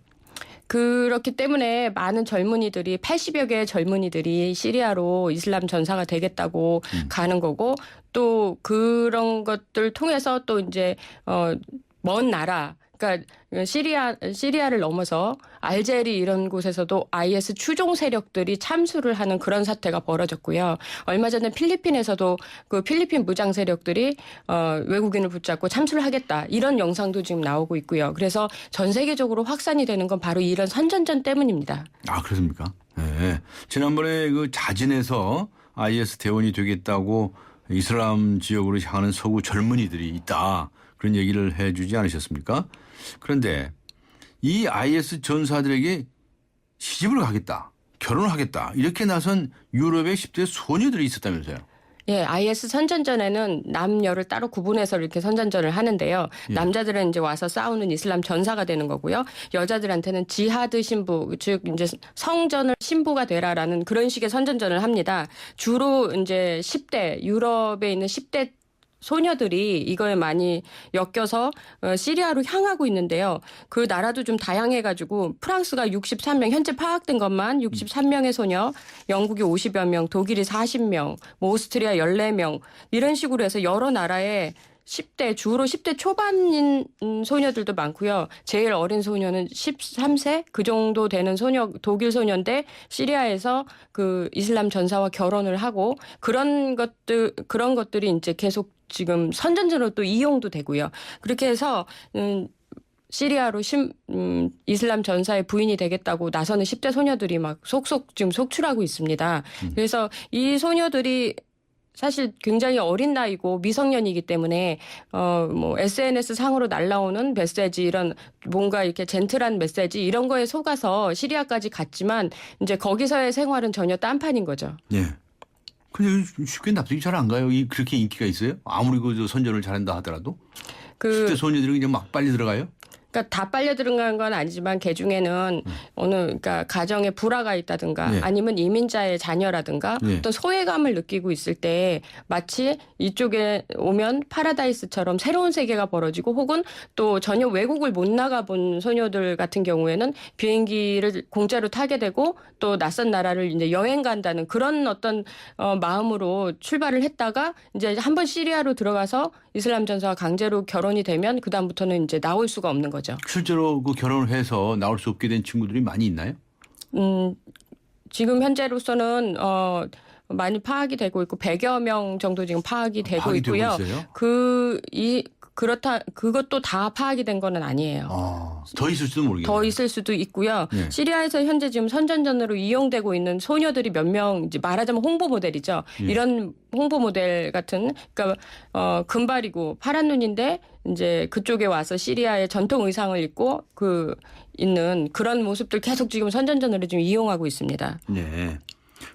그렇기 때문에 많은 젊은이들이 80여 개의 젊은이들이 시리아로 이슬람 전사가 되겠다고 가는 거고 또 그런 것들 통해서 또 이제 먼 나라 그러니까 시리아를 넘어서 알제리 이런 곳에서도 IS 추종 세력들이 참수를 하는 그런 사태가 벌어졌고요. 얼마 전에 필리핀에서도 그 필리핀 무장 세력들이 외국인을 붙잡고 참수를 하겠다. 이런 영상도 지금 나오고 있고요. 그래서 전 세계적으로 확산이 되는 건 바로 이런 선전전 때문입니다. 아, 그렇습니까? 네. 지난번에 그 자진해서 IS 대원이 되겠다고 이슬람 지역으로 향하는 서구 젊은이들이 있다. 그런 얘기를 해 주지 않으셨습니까? 그런데 이 IS 전사들에게 시집을 가겠다, 결혼을 하겠다 이렇게 나선 유럽의 10대 소녀들이 있었다면서요. 예, IS 선전전에는 남녀를 따로 구분해서 이렇게 선전전을 하는데요. 예. 남자들은 이제 와서 싸우는 이슬람 전사가 되는 거고요. 여자들한테는 지하드 신부, 즉 이제 성전을 신부가 되라라는 그런 식의 선전전을 합니다. 주로 이제 10대, 유럽에 있는 10대 소녀들이 이거에 많이 엮여서 시리아로 향하고 있는데요. 그 나라도 좀 다양해가지고 프랑스가 63명, 현재 파악된 것만 63명의 소녀, 영국이 50여 명, 독일이 40명, 뭐 오스트리아 14명 이런 식으로 해서 여러 나라의 10대, 주로 10대 초반인 소녀들도 많고요. 제일 어린 소녀는 13세 그 정도 되는 소녀, 독일 소녀인데 시리아에서 그 이슬람 전사와 결혼을 하고 그런 것들이 이제 계속 지금 선전전으로 또 이용도 되고요. 그렇게 해서 시리아로 이슬람 전사의 부인이 되겠다고 나서는 10대 소녀들이 막 속속 지금 속출하고 있습니다. 그래서 이 소녀들이 사실 굉장히 어린 나이고 미성년이기 때문에 뭐 SNS 상으로 날라오는 메시지 이런 뭔가 이렇게 젠틀한 메시지 이런 거에 속아서 시리아까지 갔지만 이제 거기서의 생활은 전혀 딴판인 거죠. 예. 근데 쉽게 납득이 잘 안 가요. 그렇게 인기가 있어요? 아무리 그 선전을 잘한다 하더라도 10대 소녀들이 그냥 막 빨리 들어가요? 그러니까 다 빨려 들어간 건 아니지만 그 중에는 그러니까 가정에 불화가 있다든가 네. 아니면 이민자의 자녀라든가 네. 어떤 소외감을 느끼고 있을 때 마치 이쪽에 오면 파라다이스처럼 새로운 세계가 벌어지고 혹은 또 전혀 외국을 못 나가본 소녀들 같은 경우에는 비행기를 공짜로 타게 되고 또 낯선 나라를 이제 여행 간다는 그런 어떤 마음으로 출발을 했다가 이제 한번 시리아로 들어가서 이슬람 전사와 강제로 결혼이 되면 그다음부터는 이제 나올 수가 없는 거죠. 실제로 그 결혼을 해서 나올 수 없게 된 친구들이 많이 있나요? 지금 현재로서는 많이 파악이 되고 있고 100여 명 정도 지금 파악이 되고 있고요. 그것도 다 파악이 된 건 아니에요. 더 있을 수도 모르겠네요. 더 있을 수도 있고요. 네. 시리아에서 현재 지금 선전전으로 이용되고 있는 소녀들이 몇 명, 이제 말하자면 홍보 모델이죠. 예. 이런 홍보 모델 같은, 그러니까 금발이고 파란 눈인데 이제 그쪽에 와서 시리아의 전통 의상을 입고 있는 그런 모습들 계속 지금 선전전으로 지금 이용하고 있습니다. 네.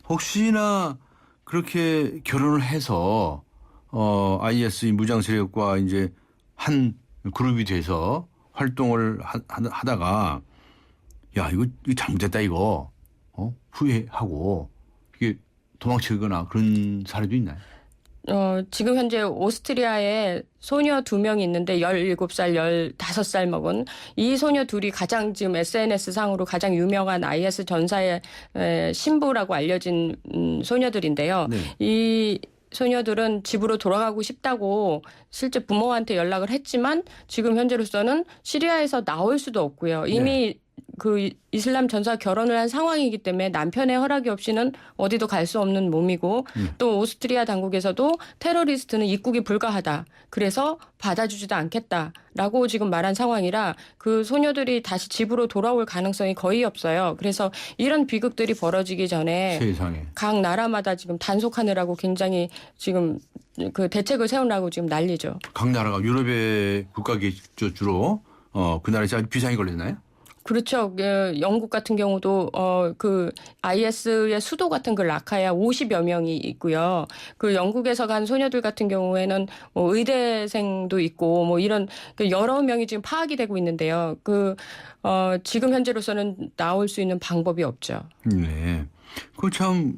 혹시나 그렇게 결혼을 해서 IS 무장 세력과 이제 한 그룹이 돼서 활동을 하다가 야 이거 잘못됐다 이거 후회하고 이게 도망치거나 그런 사례도 있나요? 지금 현재 오스트리아에 소녀 2명이 있는데 17살, 15살 먹은 이 소녀 둘이 가장 지금 SNS 상으로 가장 유명한 IS 전사의 신부라고 알려진 소녀들인데요. 네. 이 소녀들은 집으로 돌아가고 싶다고 실제 부모한테 연락을 했지만 지금 현재로서는 시리아에서 나올 수도 없고요. 이미 그 이슬람 전사 결혼을 한 상황이기 때문에 남편의 허락이 없이는 어디도 갈 수 없는 몸이고 또 오스트리아 당국에서도 테러리스트는 입국이 불가하다. 그래서 받아주지도 않겠다라고 지금 말한 상황이라 그 소녀들이 다시 집으로 돌아올 가능성이 거의 없어요. 그래서 이런 비극들이 벌어지기 전에 세상에. 각 나라마다 지금 단속하느라고 굉장히 지금 그 대책을 세우려고 지금 난리죠. 각 나라가 유럽의 국가겠죠 주로 그 나라에서 아주 비상이 걸렸나요? 그렇죠. 영국 같은 경우도 그 IS의 수도 같은 그 라카야 50여 명이 있고요. 그 영국에서 간 소녀들 같은 경우에는 뭐 의대생도 있고 뭐 이런 여러 명이 지금 파악이 되고 있는데요. 지금 현재로서는 나올 수 있는 방법이 없죠. 네. 그 참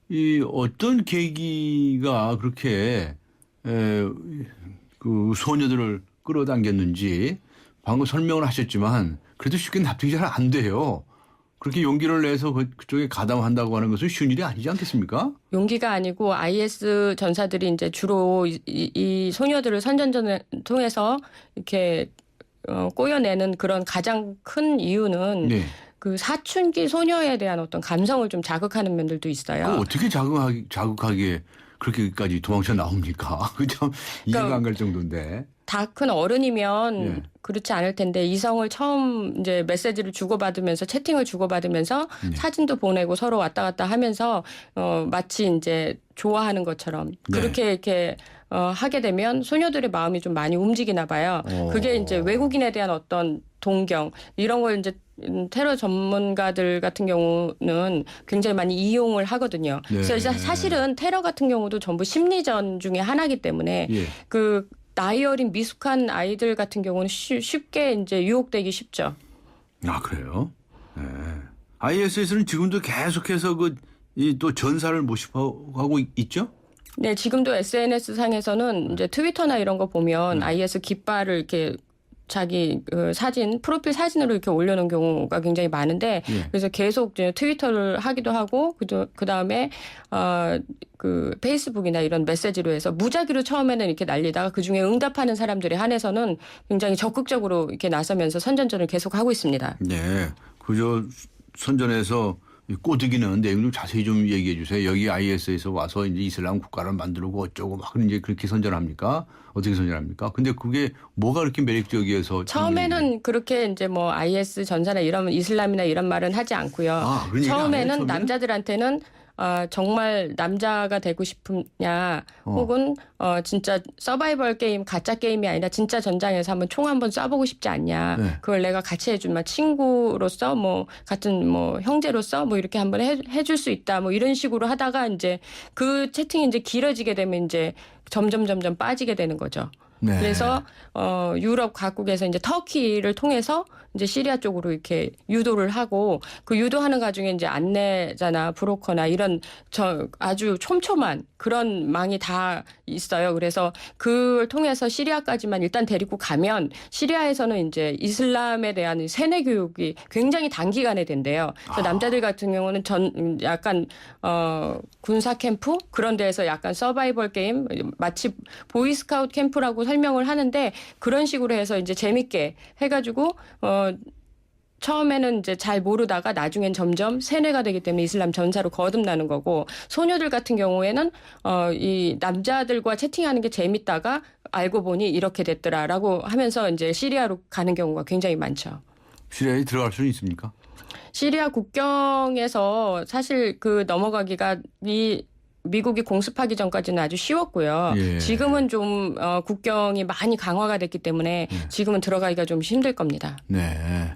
이 어떤 계기가 그렇게 그 소녀들을 끌어당겼는지 방금 설명을 하셨지만 그래도 쉽게 납득이 잘 안 돼요. 그렇게 용기를 내서 그쪽에 가담한다고 하는 것은 쉬운 일이 아니지 않겠습니까? 용기가 아니고 IS 전사들이 이제 주로 이 소녀들을 선전전을 통해서 이렇게 꼬여내는 그런 가장 큰 이유는 네. 그 사춘기 소녀에 대한 어떤 감성을 좀 자극하는 면들도 있어요. 그걸 어떻게 자극하게 그렇게까지 도망쳐 나옵니까? 그 참 이해가 안 갈 정도인데. 다 큰 어른이면 그렇지 않을 텐데 이성을 처음 이제 메시지를 주고받으면서 채팅을 주고받으면서 사진도 보내고 서로 왔다 갔다 하면서 마치 이제 좋아하는 것처럼 그렇게 이렇게 하게 되면 소녀들의 마음이 좀 많이 움직이나 봐요. 그게 이제 외국인에 대한 어떤 동경 이런 걸 이제 테러 전문가들 같은 경우는 굉장히 많이 이용을 하거든요. 네. 그래서 사실은 테러 같은 경우도 전부 심리전 중에 하나이기 때문에 예. 그 나이 어린 미숙한 아이들 같은 경우는 쉽게 이제 유혹되기 쉽죠. 아, 그래요? 네. IS에서는 지금도 계속해서 또 전사를 모집하고 있죠? 네, 지금도 SNS 상에서는 이제 트위터나 이런 거 보면 IS 깃발을 이렇게 자기 사진, 프로필 사진으로 이렇게 올려놓은 경우가 굉장히 많은데, 예. 그래서 계속 이제 트위터를 하기도 하고, 그 다음에, 그 페이스북이나 이런 메시지로 해서 무작위로 처음에는 이렇게 날리다가 그 중에 응답하는 사람들에 한해서는 굉장히 적극적으로 이렇게 나서면서 선전전을 계속 하고 있습니다. 네. 그저 선전에서 꼬드기는 내용 좀 자세히 좀 얘기해 주세요. 여기 IS에서 와서 이제 이슬람 국가를 만들고 어쩌고 막 이제 그렇게 선전합니까? 어떻게 선전합니까? 근데 그게 뭐가 그렇게 매력적이어서 처음에는 그렇게 이제 뭐 IS 전사나 이런 이슬람이나 이런 말은 하지 않고요. 그런 얘기 안 해요, 처음에는 남자들한테는 정말 남자가 되고 싶으냐, 혹은 진짜 서바이벌 게임, 가짜 게임이 아니라 진짜 전장에서 한번 총 한번 쏴보고 싶지 않냐. 네. 그걸 내가 같이 해주면 친구로서 뭐 같은 뭐 형제로서 뭐 이렇게 한번 해줄 수 있다. 뭐 이런 식으로 하다가 이제 그 채팅이 이제 길어지게 되면 이제 점점 빠지게 되는 거죠. 네. 그래서 유럽 각국에서 이제 터키를 통해서 이제 시리아 쪽으로 이렇게 유도를 하고, 그 유도하는 과정에 이제 안내자나 브로커나 이런 아주 촘촘한 그런 망이 다 있어요. 그래서 그걸 통해서 시리아까지만 일단 데리고 가면 시리아에서는 이제 이슬람에 대한 세뇌 교육이 굉장히 단기간에 된대요. 그래서 남자들 같은 경우는 약간 군사 캠프 그런 데에서 약간 서바이벌 게임, 마치 보이스카우트 캠프라고 설명을 하는데, 그런 식으로 해서 이제 재밌게 해가지고 처음에는 이제 잘 모르다가 나중엔 점점 세뇌가 되기 때문에 이슬람 전사로 거듭나는 거고, 소녀들 같은 경우에는 이 남자들과 채팅하는 게 재밌다가 알고 보니 이렇게 됐더라라고 하면서 이제 시리아로 가는 경우가 굉장히 많죠. 시리아에 들어갈 수는 있습니까? 시리아 국경에서 사실 넘어가기가 미국이 공습하기 전까지는 아주 쉬웠고요. 예. 지금은 좀 국경이 많이 강화가 됐기 때문에 지금은 들어가기가 좀 힘들 겁니다. 네.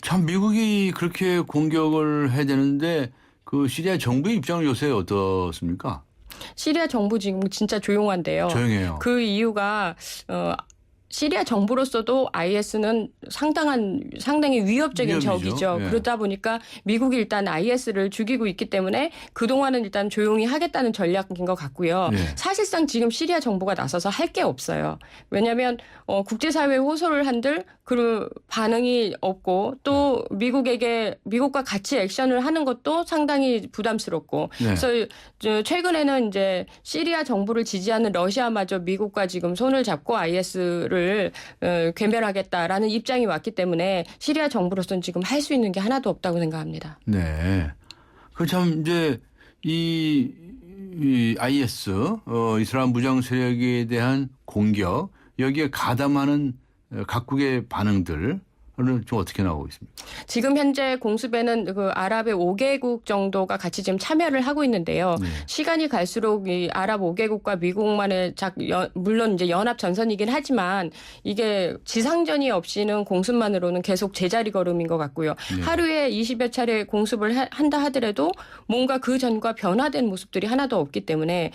참 미국이 그렇게 공격을 해야 되는데 그 시리아 정부의 입장은 요새 어떻습니까? 시리아 정부 지금 진짜 조용한데요. 조용해요. 그 이유가 시리아 정부로서도 IS는 상당히 위협적인 위협이죠. 적이죠. 예. 그러다 보니까 미국이 일단 IS를 죽이고 있기 때문에 그동안은 일단 조용히 하겠다는 전략인 것 같고요. 예. 사실상 지금 시리아 정부가 나서서 할 게 없어요. 왜냐하면 국제사회에 호소를 한들 그 반응이 없고, 또 미국과 같이 액션을 하는 것도 상당히 부담스럽고, 네. 그래서 최근에는 이제 시리아 정부를 지지하는 러시아마저 미국과 지금 손을 잡고 IS를 괴멸하겠다라는 입장이 왔기 때문에 시리아 정부로서는 지금 할 수 있는 게 하나도 없다고 생각합니다. 네. 그 참 이제 이 IS 이슬람 무장 세력에 대한 공격, 여기에 가담하는 각국의 반응들은 좀 어떻게 나오고 있습니까? 지금 현재 공습에는 그 아랍의 5개국 정도가 같이 지금 참여를 하고 있는데요. 네. 시간이 갈수록 이 아랍 5개국과 미국만의 물론 이제 연합 전선이긴 하지만 이게 지상전이 없이는 공습만으로는 계속 제자리 걸음인 것 같고요. 네. 하루에 20여 차례 공습을 한다 하더라도 뭔가 그 전과 변화된 모습들이 하나도 없기 때문에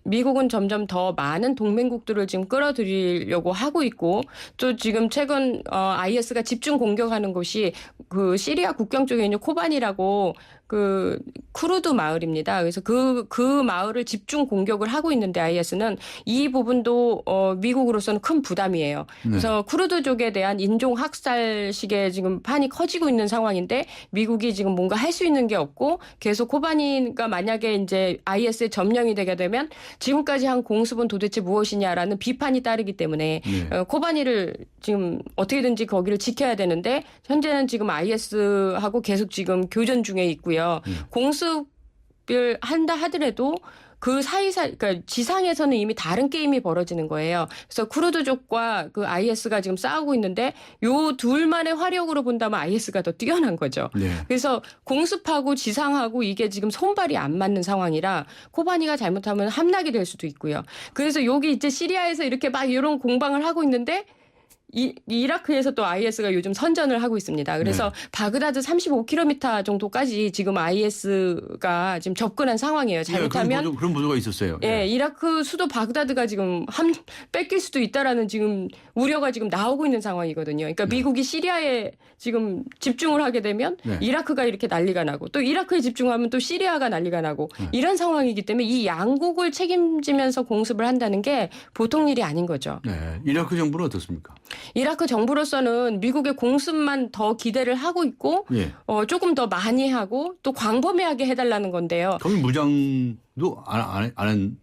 미국은 점점 더 많은 동맹국들을 지금 끌어들이려고 하고 있고, 또 지금 최근 IS가 집중 공격하는 곳이 그 시리아 국경 쪽에 있는 코반이라고 그 쿠르드 마을입니다. 그래서 그 마을을 집중 공격을 하고 있는데 IS는 이 부분도 미국으로서는 큰 부담이에요. 네. 그래서 쿠르드족에 대한 인종 학살식의 지금 판이 커지고 있는 상황인데 미국이 지금 뭔가 할 수 있는 게 없고, 계속 코바니가 만약에 이제 IS에 점령이 되게 되면 지금까지 한 공습은 도대체 무엇이냐라는 비판이 따르기 때문에 네. 코바니를 지금 어떻게든지 거기를 지켜야 되는데, 현재는 지금 IS하고 계속 지금 교전 중에 있고요. 공습을 한다 하더라도 그 그러니까 지상에서는 이미 다른 게임이 벌어지는 거예요. 그래서 쿠르드족과 그 IS가 지금 싸우고 있는데 요 둘만의 화력으로 본다면 IS가 더 뛰어난 거죠. 네. 그래서 공습하고 지상하고 이게 지금 손발이 안 맞는 상황이라 코바니가 잘못하면 함락이 될 수도 있고요. 그래서 여기 이제 시리아에서 이렇게 막 이런 공방을 하고 있는데 이라크에서 또 IS가 요즘 선전을 하고 있습니다. 그래서 바그다드 35km 정도까지 지금 IS가 지금 접근한 상황이에요. 잘못하면 그런 보도가 있었어요. 예, 이라크 수도 바그다드가 지금 뺏길 수도 있다라는 지금 우려가 지금 나오고 있는 상황이거든요. 그러니까 미국이 시리아에 지금 집중을 하게 되면 이라크가 이렇게 난리가 나고 또 이라크에 집중하면 또 시리아가 난리가 나고 이런 상황이기 때문에 이 양국을 책임지면서 공습을 한다는 게 보통 일이 아닌 거죠. 네. 이라크 정부는 어떻습니까? 이라크 정부로서는 미국의 공습만 더 기대를 하고 있고 조금 더 많이 하고 또 광범위하게 해달라는 건데요. 그럼 무장도 안 한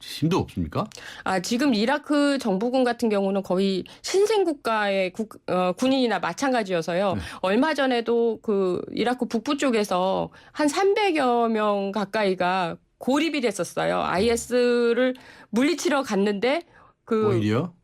힘도 없습니까? 지금 이라크 정부군 같은 경우는 거의 신생국가의 군인이나 마찬가지여서요. 얼마 전에도 그 이라크 북부 쪽에서 한 300여 명 가까이가 고립이 됐었어요. IS를 물리치러 갔는데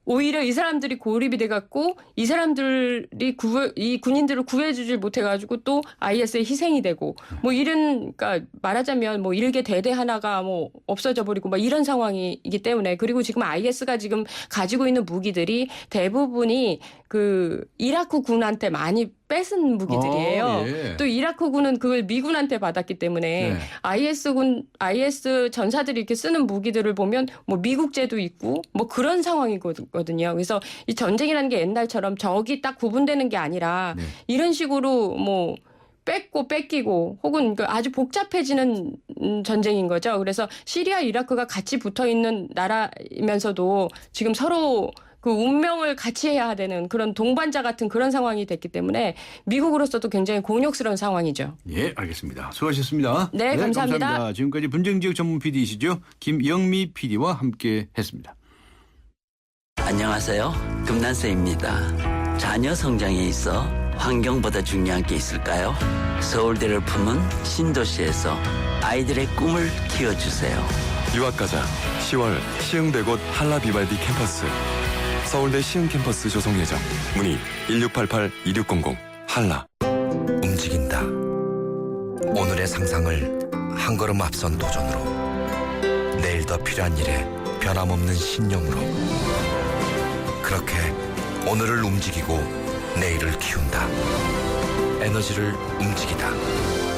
오히려 이 사람들이 고립이 돼갖고 이 사람들이 이 군인들을 구해주질 못해가지고 또 IS에 희생이 되고 뭐 이런 그러니까 말하자면 뭐 일개 대대 하나가 뭐 없어져 버리고 뭐 이런 상황이기 때문에 그리고 지금 IS가 지금 가지고 있는 무기들이 대부분이 그 이라크 군한테 많이 뺏은 무기들이에요. 또 이라크 군은 그걸 미군한테 받았기 때문에 IS 전사들이 이렇게 쓰는 무기들을 보면 뭐 미국제도 있고 뭐 그런 상황이거든요. 그래서 이 전쟁이라는 게 옛날처럼 적이 딱 구분되는 게 아니라 이런 식으로 뭐 뺏기고 혹은 아주 복잡해지는 전쟁인 거죠. 그래서 시리아, 이라크가 같이 붙어 있는 나라이면서도 지금 서로 그 운명을 같이 해야 되는 그런 동반자 같은 그런 상황이 됐기 때문에 미국으로서도 굉장히 곤욕스러운 상황이죠. 예, 알겠습니다. 수고하셨습니다. 네, 감사합니다. 지금까지 분쟁지역 전문 PD이시죠. 김영미 PD와 함께했습니다. 안녕하세요. 금난세입니다. 자녀 성장에 있어 환경보다 중요한 게 있을까요? 서울대를 품은 신도시에서 아이들의 꿈을 키워주세요. 유학가자 10월 시흥대곳 한라비발디 캠퍼스 서울대 시흥캠퍼스 조성 예정. 문의 1688-2600 한라. 움직인다. 오늘의 상상을 한 걸음 앞선 도전으로 내일 더 필요한 일에 변함없는 신념으로 그렇게 오늘을 움직이고 내일을 키운다. 에너지를 움직이다.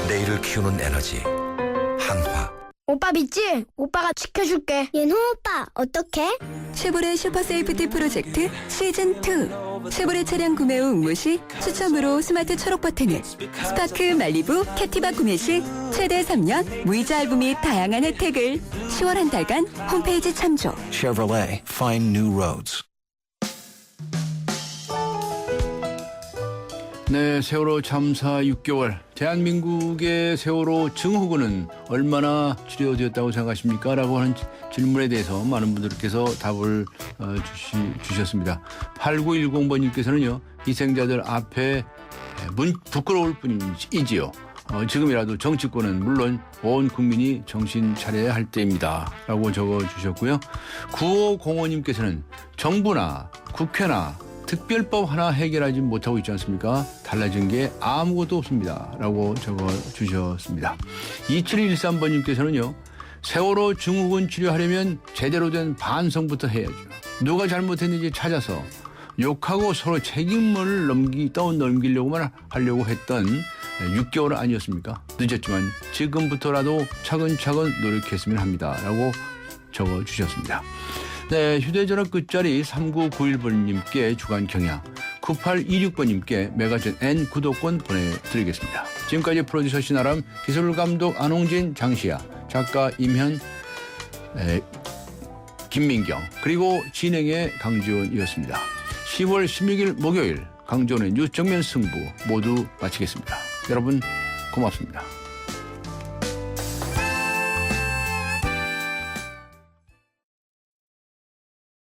내일을 키우는 에너지 한화. 오빠 믿지? 오빠가 지켜줄게. 윤호 오빠 어떡해? 쉐보레 슈퍼세이프티 프로젝트 시즌2 쉐보레 차량 구매 후 응모 시 추첨으로 스마트 초록 버튼을 스파크 말리부 캐티바 구매 시 최대 3년 무이자 할부 및 다양한 혜택을 10월 한 달간 홈페이지 참조. Chevrolet Find New Roads. 네, 세월호 참사 6개월. 대한민국의 세월호 증후군은 얼마나 치료되었다고 생각하십니까? 라고 하는 질문에 대해서 많은 분들께서 답을 주셨습니다. 8910번님께서는요. 희생자들 앞에 부끄러울 뿐이지요. 지금이라도 정치권은 물론 온 국민이 정신 차려야 할 때입니다. 라고 적어주셨고요. 9505님께서는 정부나 국회나 특별법 하나 해결하지 못하고 있지 않습니까? 달라진 게 아무것도 없습니다. 라고 적어주셨습니다. 2713번님께서는요. 세월호 증후군 치료하려면 제대로 된 반성부터 해야죠. 누가 잘못했는지 찾아서 욕하고 서로 책임을 넘기려고만 하려고 했던 6개월 아니었습니까? 늦었지만 지금부터라도 차근차근 노력했으면 합니다. 라고 적어주셨습니다. 네, 휴대전화 끝자리 3991번님께 주간 경향, 9826번님께 메가전 N 구독권 보내드리겠습니다. 지금까지 프로듀서 신아람, 기술감독 안홍진, 장시아, 작가 임현, 김민경, 그리고 진행의 강지원이었습니다. 10월 16일 목요일 강지원의 뉴스 정면 승부 모두 마치겠습니다. 여러분 고맙습니다.